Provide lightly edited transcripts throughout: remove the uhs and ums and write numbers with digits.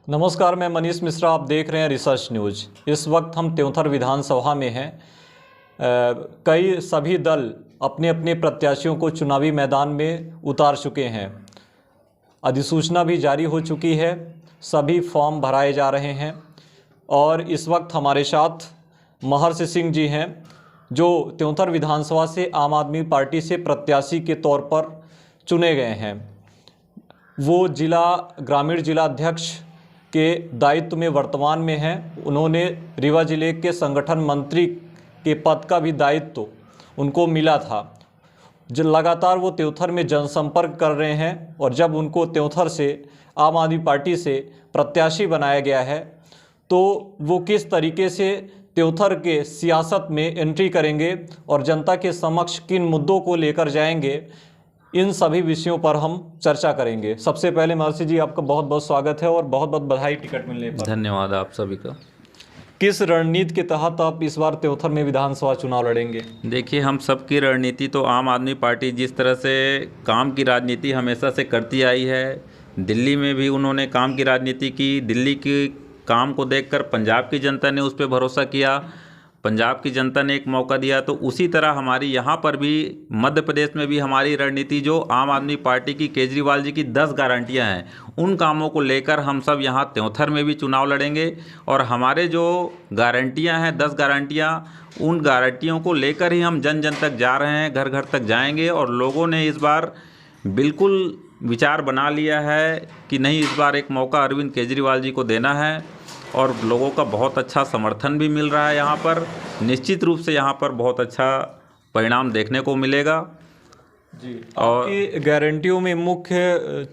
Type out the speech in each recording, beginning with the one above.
नमस्कार, मैं मनीष मिश्रा। आप देख रहे हैं रिसर्च न्यूज़। इस वक्त हम त्योंथर विधानसभा में हैं। कई सभी दल अपने अपने प्रत्याशियों को चुनावी मैदान में उतार चुके हैं। अधिसूचना भी जारी हो चुकी है, सभी फॉर्म भराए जा रहे हैं और इस वक्त हमारे साथ महर्षि सिंह जी हैं, जो त्योंथर विधानसभा से आम आदमी पार्टी से प्रत्याशी के तौर पर चुने गए हैं। वो ग्रामीण जिला अध्यक्ष के दायित्व में वर्तमान में हैं। उन्होंने रीवा जिले के संगठन मंत्री के पद का भी दायित्व उनको मिला था। जो लगातार वो त्योंथर में जनसंपर्क कर रहे हैं और जब उनको त्योंथर से आम आदमी पार्टी से प्रत्याशी बनाया गया है तो वो किस तरीके से त्योंथर के सियासत में एंट्री करेंगे और जनता के समक्ष किन मुद्दों को लेकर जाएंगे, इन सभी विषयों पर हम चर्चा करेंगे। सबसे पहले महर्षि जी, आपका बहुत बहुत स्वागत है और बहुत बहुत बधाई टिकट मिलने पर। धन्यवाद आप सभी का। किस रणनीति के तहत आप इस बार त्योंथर में विधानसभा चुनाव लड़ेंगे? देखिए, हम सबकी रणनीति तो आम आदमी पार्टी जिस तरह से काम की राजनीति हमेशा से करती आई है, दिल्ली में भी उन्होंने काम की राजनीति की। दिल्ली के काम को देखकर पंजाब की जनता ने उस पर भरोसा किया, पंजाब की जनता ने एक मौका दिया। तो उसी तरह हमारी यहाँ पर भी मध्य प्रदेश में भी हमारी रणनीति जो आम आदमी पार्टी की केजरीवाल जी की 10 गारंटियाँ हैं, उन कामों को लेकर हम सब यहाँ त्योंथर में भी चुनाव लड़ेंगे। और हमारे जो गारंटियाँ हैं 10 गारंटियाँ, उन गारंटियों को लेकर ही हम जन जन तक जा रहे हैं, घर घर तक जाएंगे। और लोगों ने इस बार बिल्कुल विचार बना लिया है कि नहीं, इस बार एक मौका अरविंद केजरीवाल जी को देना है और लोगों का बहुत अच्छा समर्थन भी मिल रहा है। यहाँ पर निश्चित रूप से यहाँ पर बहुत अच्छा परिणाम देखने को मिलेगा जी। और आपकी गारंटियों में मुख्य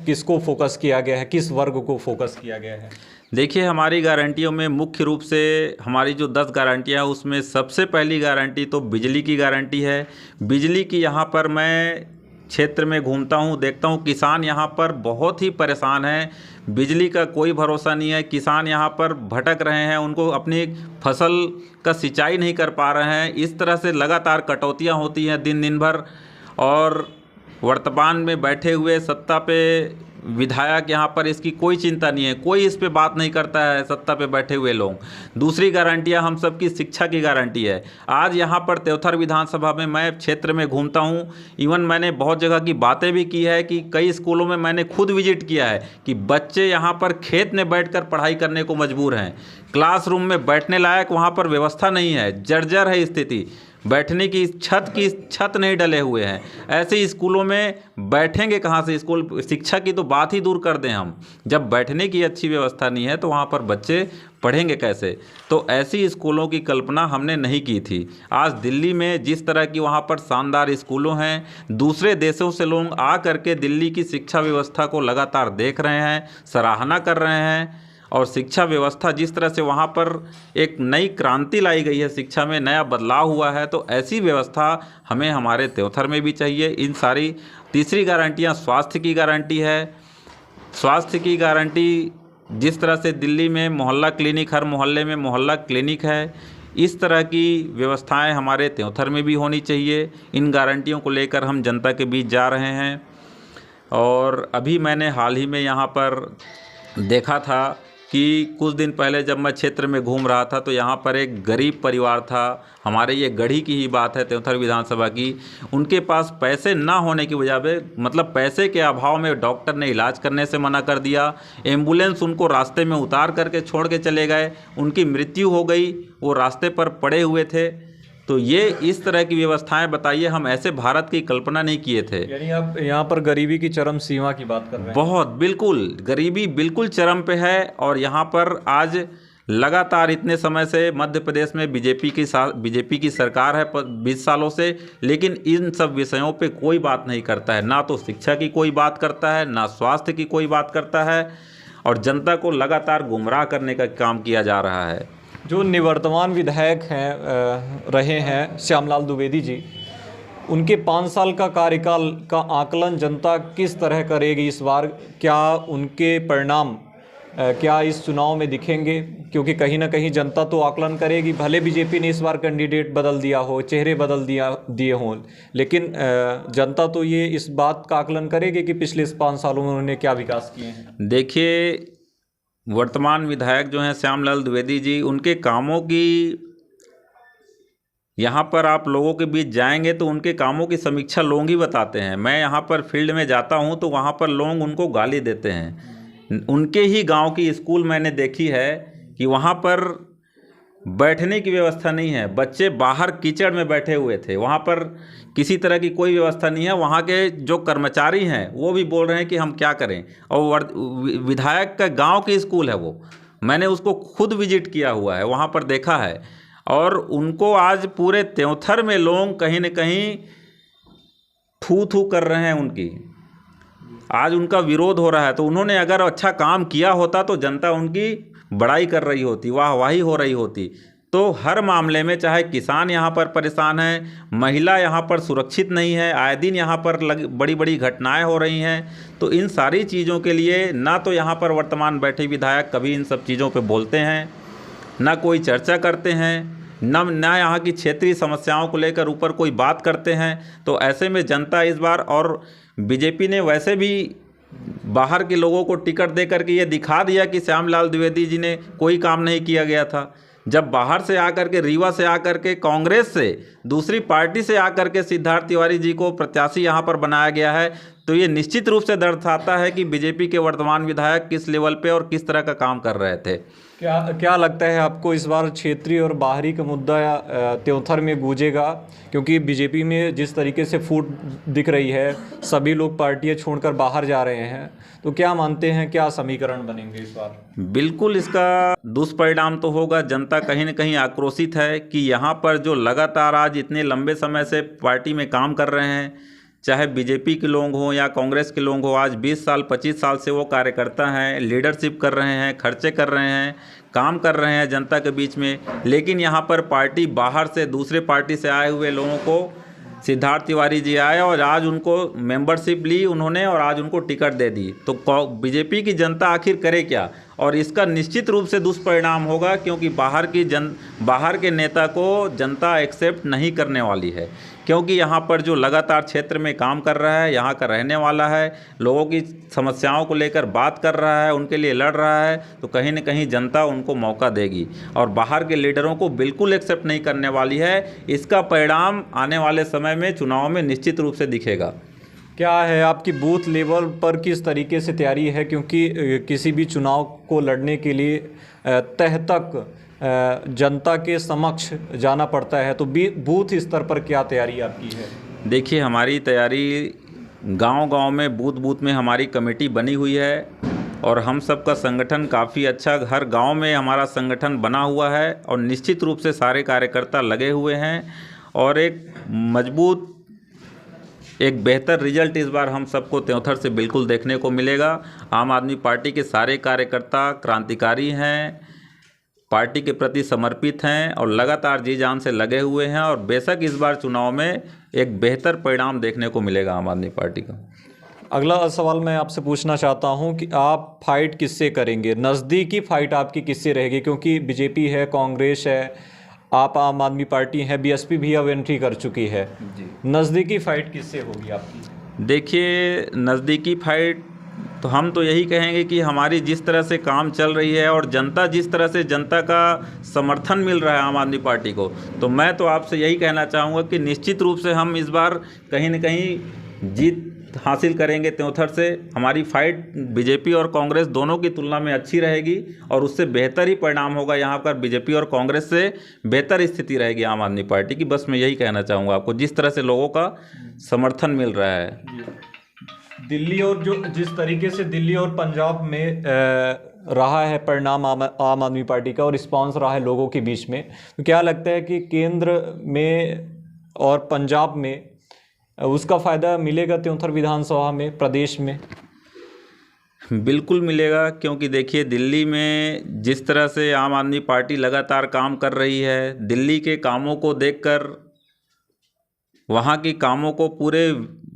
किसको फोकस किया गया है, किस वर्ग को फोकस किया गया है? देखिए, हमारी गारंटियों में मुख्य रूप से हमारी जो 10 गारंटियाँ हैं उसमें सबसे पहली गारंटी तो बिजली की गारंटी है। बिजली की यहाँ पर मैं क्षेत्र में घूमता हूँ, देखता हूँ किसान यहाँ पर बहुत ही परेशान हैं। बिजली का कोई भरोसा नहीं है, किसान यहाँ पर भटक रहे हैं, उनको अपनी फसल का सिंचाई नहीं कर पा रहे हैं। इस तरह से लगातार कटौतियाँ होती हैं दिन दिन भर। और वर्तमान में बैठे हुए सत्ता पे विधायक यहाँ पर इसकी कोई चिंता नहीं है, कोई इस पे बात नहीं करता है, सत्ता पे बैठे हुए लोग। दूसरी गारंटियाँ हम सबकी शिक्षा की गारंटी है। आज यहाँ पर त्योंथर विधानसभा में मैं क्षेत्र में घूमता हूँ, इवन मैंने बहुत जगह की बातें भी की है कि कई स्कूलों में मैंने खुद विजिट किया है कि बच्चे यहाँ पर खेत में बैठकर पढ़ाई करने को मजबूर हैं। क्लासरूम में बैठने लायक वहाँ पर व्यवस्था नहीं है, जर्जर है स्थिति, बैठने की छत नहीं डले हुए हैं। ऐसे स्कूलों में बैठेंगे कहाँ से? स्कूल शिक्षा की तो बात ही दूर कर दें हम, जब बैठने की अच्छी व्यवस्था नहीं है तो वहाँ पर बच्चे पढ़ेंगे कैसे? तो ऐसी स्कूलों की कल्पना हमने नहीं की थी। आज दिल्ली में जिस तरह की वहाँ पर शानदार स्कूलों हैं, दूसरे देशों से लोग आ करके दिल्ली की शिक्षा व्यवस्था को लगातार देख रहे हैं, सराहना कर रहे हैं। और शिक्षा व्यवस्था जिस तरह से वहाँ पर एक नई क्रांति लाई गई है, शिक्षा में नया बदलाव हुआ है, तो ऐसी व्यवस्था हमें हमारे त्योंथर में भी चाहिए। इन सारी तीसरी गारंटियाँ स्वास्थ्य की गारंटी है। स्वास्थ्य की गारंटी जिस तरह से दिल्ली में मोहल्ला क्लिनिक, हर मोहल्ले में मोहल्ला क्लिनिक है, इस तरह की व्यवस्थाएं हमारे त्योंथर में भी होनी चाहिए। इन गारंटियों को लेकर हम जनता के बीच जा रहे हैं। और अभी मैंने हाल ही में यहाँ पर देखा था कि कुछ दिन पहले जब मैं क्षेत्र में घूम रहा था तो यहाँ पर एक गरीब परिवार था, हमारे ये गढ़ी की ही बात है त्योंथर विधानसभा की। उनके पास पैसे ना होने की वजह से, मतलब पैसे के अभाव में डॉक्टर ने इलाज करने से मना कर दिया, एम्बुलेंस उनको रास्ते में उतार करके छोड़ के चले गए, उनकी मृत्यु हो गई, वो रास्ते पर पड़े हुए थे। तो ये इस तरह की व्यवस्थाएं, बताइए, हम ऐसे भारत की कल्पना नहीं किए थे। यानी आप यहाँ पर गरीबी की चरम सीमा की बात कर रहे हैं? बहुत, बिल्कुल गरीबी बिल्कुल चरम पे है। और यहाँ पर आज लगातार इतने समय से मध्य प्रदेश में बीजेपी की सरकार है 20 सालों से, लेकिन इन सब विषयों पे कोई बात नहीं करता है। ना तो शिक्षा की कोई बात करता है, ना स्वास्थ्य की कोई बात करता है, और जनता को लगातार गुमराह करने का काम किया जा रहा है। जो निवर्तमान विधायक रहे हैं श्यामलाल द्विवेदी जी, उनके 5 साल का कार्यकाल का आकलन जनता किस तरह करेगी इस बार? क्या उनके परिणाम क्या इस चुनाव में दिखेंगे? क्योंकि कहीं ना कहीं जनता तो आकलन करेगी, भले बीजेपी ने इस बार कैंडिडेट बदल दिया हो, चेहरे बदल दिए हों, लेकिन जनता तो ये इस बात का आकलन करेगी कि पिछले 5 सालों में उन्होंने क्या विकास किए हैं। देखिए, वर्तमान विधायक जो हैं श्यामलाल द्विवेदी जी, उनके कामों की यहाँ पर आप लोगों के बीच जाएंगे तो उनके कामों की समीक्षा लोग ही बताते हैं। मैं यहाँ पर फील्ड में जाता हूँ तो वहाँ पर लोग उनको गाली देते हैं। उनके ही गांव की स्कूल मैंने देखी है कि वहाँ पर बैठने की व्यवस्था नहीं है, बच्चे बाहर कीचड़ में बैठे हुए थे, वहाँ पर किसी तरह की कोई व्यवस्था नहीं है। वहाँ के जो कर्मचारी हैं वो भी बोल रहे हैं कि हम क्या करें। और विधायक का गांव की स्कूल है वो, मैंने उसको खुद विजिट किया हुआ है, वहाँ पर देखा है। और उनको आज पूरे त्योंथर में लोग कहीं न कहीं थू थू कर रहे हैं उनकी, आज उनका विरोध हो रहा है। तो उन्होंने अगर अच्छा काम किया होता तो जनता उनकी बड़ाई कर रही होती, वाहवाही हो रही होती। तो हर मामले में चाहे किसान यहाँ पर परेशान है, महिला यहाँ पर सुरक्षित नहीं है, आए दिन यहाँ पर बड़ी बड़ी घटनाएं हो रही हैं। तो इन सारी चीज़ों के लिए ना तो यहाँ पर वर्तमान बैठे विधायक कभी इन सब चीज़ों पे बोलते हैं, ना कोई चर्चा करते हैं, ना यहाँ की क्षेत्रीय समस्याओं को लेकर ऊपर कोई बात करते हैं। तो ऐसे में जनता इस बार, और बीजेपी ने वैसे भी बाहर के लोगों को टिकट दे करके ये दिखा दिया कि श्यामलाल द्विवेदी जी ने कोई काम नहीं किया गया था। जब बाहर से आकर के, रीवा से आकर के, कांग्रेस से, दूसरी पार्टी से आकर के सिद्धार्थ तिवारी जी को प्रत्याशी यहाँ पर बनाया गया है, तो ये निश्चित रूप से दर्शाता है कि बीजेपी के वर्तमान विधायक किस लेवल पे और किस तरह का काम कर रहे थे। क्या लगता है आपको इस बार क्षेत्रीय और बाहरी का मुद्दा त्योंथर में गूंजेगा? क्योंकि बीजेपी में जिस तरीके से फूट दिख रही है, सभी लोग पार्टियां छोड़कर बाहर जा रहे हैं, तो क्या मानते हैं क्या समीकरण बनेंगे इस बार? बिल्कुल इसका दुष्परिणाम तो होगा। जनता कहीं न कहीं आक्रोशित है कि यहाँ पर जो लगातार आज इतने लंबे समय से पार्टी में काम कर रहे हैं, चाहे बीजेपी के लोग हों या कांग्रेस के लोग हों, आज 20 साल 25 साल से वो कार्यकर्ता हैं, लीडरशिप कर रहे हैं, खर्चे कर रहे हैं, काम कर रहे हैं जनता के बीच में। लेकिन यहाँ पर पार्टी बाहर से, दूसरे पार्टी से आए हुए लोगों को, सिद्धार्थ तिवारी जी आए और आज उनको मेंबरशिप ली उन्होंने और आज उनको टिकट दे दी। तो बीजेपी की जनता आखिर करे क्या? और इसका निश्चित रूप से दुष्परिणाम होगा, क्योंकि बाहर के नेता को जनता एक्सेप्ट नहीं करने वाली है। क्योंकि यहाँ पर जो लगातार क्षेत्र में काम कर रहा है, यहाँ का रहने वाला है, लोगों की समस्याओं को लेकर बात कर रहा है, उनके लिए लड़ रहा है, तो कहीं न कहीं जनता उनको मौका देगी और बाहर के लीडरों को बिल्कुल एक्सेप्ट नहीं करने वाली है। इसका परिणाम आने वाले समय में चुनाव में निश्चित रूप से दिखेगा। क्या है आपकी बूथ लेवल पर किस तरीके से तैयारी है? क्योंकि किसी भी चुनाव को लड़ने के लिए तह तक जनता के समक्ष जाना पड़ता है, तो बूथ स्तर पर क्या तैयारी आपकी है? देखिए, हमारी तैयारी गांव-गांव में, बूथ में हमारी कमेटी बनी हुई है और हम सब का संगठन काफ़ी अच्छा, हर गांव में हमारा संगठन बना हुआ है और निश्चित रूप से सारे कार्यकर्ता लगे हुए हैं और एक मजबूत, एक बेहतर रिजल्ट इस बार हम सबको त्योंथर से बिल्कुल देखने को मिलेगा। आम आदमी पार्टी के सारे कार्यकर्ता क्रांतिकारी हैं, पार्टी के प्रति समर्पित हैं और लगातार जी जान से लगे हुए हैं और बेशक इस बार चुनाव में एक बेहतर परिणाम देखने को मिलेगा आम आदमी पार्टी का। अगला सवाल मैं आपसे पूछना चाहता हूं कि आप फाइट किससे करेंगे? नज़दीकी फाइट आपकी किससे रहेगी? क्योंकि बीजेपी है, कांग्रेस है, आप आम आदमी पार्टी है, बीएसपी भी अब एंट्री कर चुकी है। नज़दीकी फाइट किससे होगी आपकी? देखिए, नज़दीकी फाइट तो हम तो यही कहेंगे कि हमारी जिस तरह से काम चल रही है और जनता जिस तरह से, जनता का समर्थन मिल रहा है आम आदमी पार्टी को, तो मैं तो आपसे यही कहना चाहूँगा कि निश्चित रूप से हम इस बार कहीं न कहीं जीत हासिल करेंगे त्योंथर से। हमारी फाइट बीजेपी और कांग्रेस दोनों की तुलना में अच्छी रहेगी और उससे बेहतर ही परिणाम होगा। यहाँ पर बीजेपी और कांग्रेस से बेहतर स्थिति रहेगी आम आदमी पार्टी की। बस मैं यही कहना चाहूँगा आपको, जिस तरह से लोगों का समर्थन मिल रहा है। दिल्ली और जिस तरीके से दिल्ली और पंजाब में रहा है परिणाम आम आदमी पार्टी का और रिस्पांस रहा है लोगों के बीच में, तो क्या लगता है कि केंद्र में और पंजाब में उसका फ़ायदा मिलेगा त्योंथर विधानसभा में, प्रदेश में? बिल्कुल मिलेगा, क्योंकि देखिए, दिल्ली में जिस तरह से आम आदमी पार्टी लगातार काम कर रही है, दिल्ली के कामों को देखकर, वहाँ की कामों को पूरे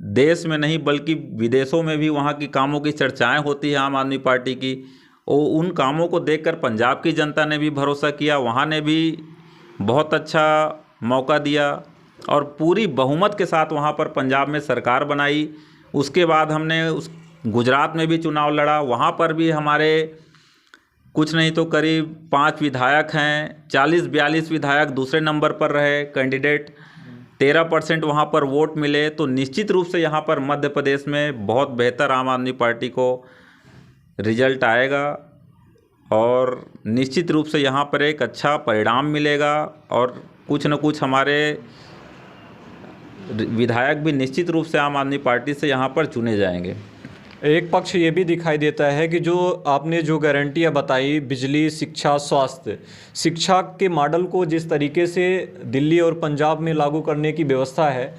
देश में नहीं बल्कि विदेशों में भी वहाँ की कामों की चर्चाएं होती है आम आदमी पार्टी की। और उन कामों को देखकर पंजाब की जनता ने भी भरोसा किया, वहाँ ने भी बहुत अच्छा मौका दिया और पूरी बहुमत के साथ वहाँ पर पंजाब में सरकार बनाई। उसके बाद हमने गुजरात में भी चुनाव लड़ा, वहाँ पर भी हमारे कुछ नहीं तो करीब 5 विधायक हैं, 40-42 विधायक दूसरे नंबर पर रहे कैंडिडेट, 13% वहाँ पर वोट मिले, तो निश्चित रूप से यहाँ पर मध्य प्रदेश में बहुत बेहतर आम आदमी पार्टी को रिजल्ट आएगा और निश्चित रूप से यहाँ पर एक अच्छा परिणाम मिलेगा और कुछ न कुछ हमारे विधायक भी निश्चित रूप से आम आदमी पार्टी से यहाँ पर चुने जाएंगे। एक पक्ष ये भी दिखाई देता है कि जो आपने जो गारंटियाँ बताई, बिजली, शिक्षा, स्वास्थ्य, शिक्षा के मॉडल को जिस तरीके से दिल्ली और पंजाब में लागू करने की व्यवस्था है,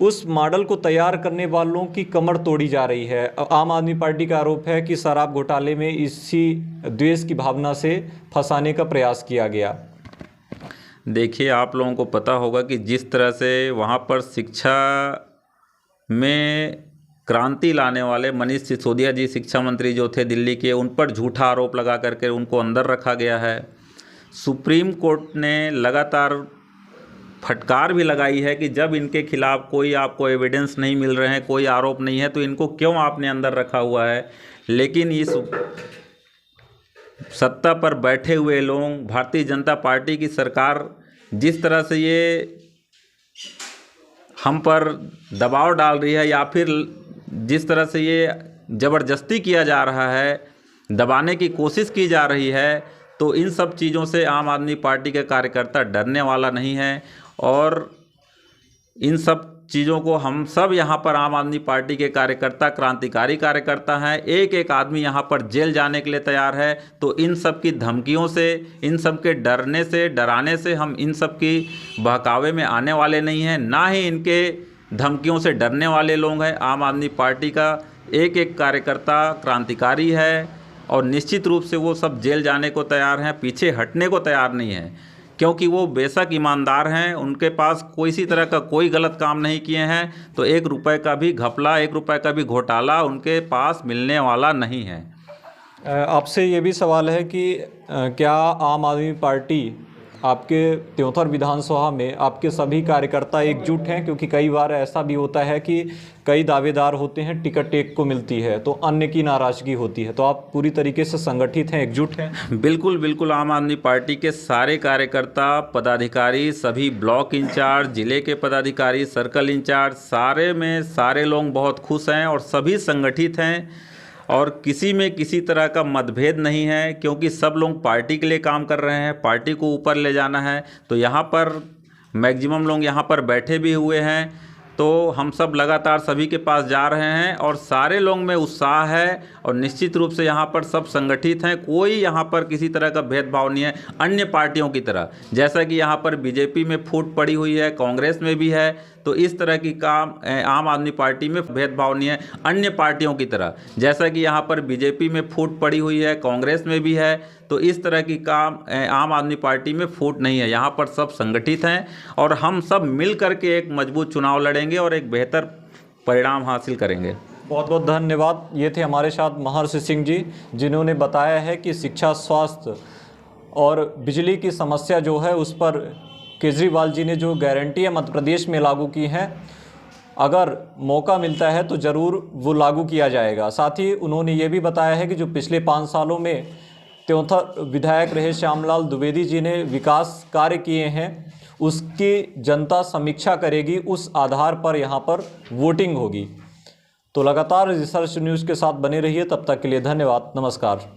उस मॉडल को तैयार करने वालों की कमर तोड़ी जा रही है। आम आदमी पार्टी का आरोप है कि शराब घोटाले में इसी द्वेष की भावना से फंसाने का प्रयास किया गया। देखिए, आप लोगों को पता होगा कि जिस तरह से वहाँ पर शिक्षा में क्रांति लाने वाले मनीष सिसोदिया जी शिक्षा मंत्री जो थे दिल्ली के, उन पर झूठा आरोप लगा करके उनको अंदर रखा गया है। सुप्रीम कोर्ट ने लगातार फटकार भी लगाई है कि जब इनके खिलाफ कोई आपको एविडेंस नहीं मिल रहे हैं, कोई आरोप नहीं है, तो इनको क्यों आपने अंदर रखा हुआ है। लेकिन इस सत्ता पर बैठे हुए लोग, भारतीय जनता पार्टी की सरकार जिस तरह से ये हम पर दबाव डाल रही है या फिर जिस तरह से ये ज़बरदस्ती किया जा रहा है, दबाने की कोशिश की जा रही है, तो इन सब चीज़ों से आम आदमी पार्टी के कार्यकर्ता डरने वाला नहीं है। और इन सब चीज़ों को हम सब यहाँ पर आम आदमी पार्टी के कार्यकर्ता, क्रांतिकारी कार्यकर्ता हैं, एक एक आदमी यहाँ पर जेल जाने के लिए तैयार है। तो इन सब की धमकियों से, इन सब के डरने से, डराने से हम इन सब की बहकावे में आने वाले नहीं हैं, ना ही इनके धमकियों से डरने वाले लोग हैं। आम आदमी पार्टी का एक एक कार्यकर्ता क्रांतिकारी है और निश्चित रूप से वो सब जेल जाने को तैयार हैं, पीछे हटने को तैयार नहीं हैं, क्योंकि वो बेशक ईमानदार हैं, उनके पास कोई सी तरह का कोई गलत काम नहीं किए हैं, तो 1 रुपये का भी घपला, 1 रुपये का भी घोटाला उनके पास मिलने वाला नहीं है। आपसे ये भी सवाल है कि क्या आम आदमी पार्टी आपके त्योंथर विधानसभा में आपके सभी कार्यकर्ता एकजुट हैं? क्योंकि कई बार ऐसा भी होता है कि कई दावेदार होते हैं, टिकट एक को मिलती है तो अन्य की नाराज़गी होती है, तो आप पूरी तरीके से संगठित हैं, एकजुट हैं? बिल्कुल बिल्कुल, आम आदमी पार्टी के सारे कार्यकर्ता, पदाधिकारी, सभी ब्लॉक इंचार्ज, ज़िले के पदाधिकारी, सर्कल इंचार्ज, सारे में सारे लोग बहुत खुश हैं और सभी संगठित हैं और किसी में किसी तरह का मतभेद नहीं है, क्योंकि सब लोग पार्टी के लिए काम कर रहे हैं, पार्टी को ऊपर ले जाना है। तो यहाँ पर मैक्सिमम लोग यहाँ पर बैठे भी हुए हैं, तो हम सब लगातार सभी के पास जा रहे हैं और सारे लोग में उत्साह है और निश्चित रूप से यहाँ पर सब संगठित हैं। कोई यहाँ पर किसी तरह का भेदभाव नहीं है अन्य पार्टियों की तरह। जैसा कि यहाँ पर बीजेपी में फूट पड़ी हुई है, कांग्रेस में भी है, तो इस तरह की काम आम आदमी पार्टी में भेदभाव नहीं है अन्य पार्टियों की तरह। जैसा कि यहाँ पर बीजेपी में फूट पड़ी हुई है, कांग्रेस में भी है, तो इस तरह की काम आम आदमी पार्टी में फूट नहीं है। यहाँ पर सब संगठित हैं और हम सब मिल करके एक मजबूत चुनाव लड़ेंगे और एक बेहतर परिणाम हासिल करेंगे। बहुत बहुत धन्यवाद। ये थे हमारे साथ महर्षि सिंह जी, जिन्होंने बताया है कि शिक्षा, स्वास्थ्य और बिजली की समस्या जो है उस पर केजरीवाल जी ने जो गारंटियाँ मध्य प्रदेश में लागू की हैं, अगर मौका मिलता है तो ज़रूर वो लागू किया जाएगा। साथ ही उन्होंने ये भी बताया है कि जो पिछले 5 सालों में त्योंथर विधायक रहे श्यामलाल द्विवेदी जी ने विकास कार्य किए हैं, उसकी जनता समीक्षा करेगी, उस आधार पर यहाँ पर वोटिंग होगी। तो लगातार रिसर्च न्यूज़ के साथ बने रहिए। तब तक के लिए धन्यवाद। नमस्कार।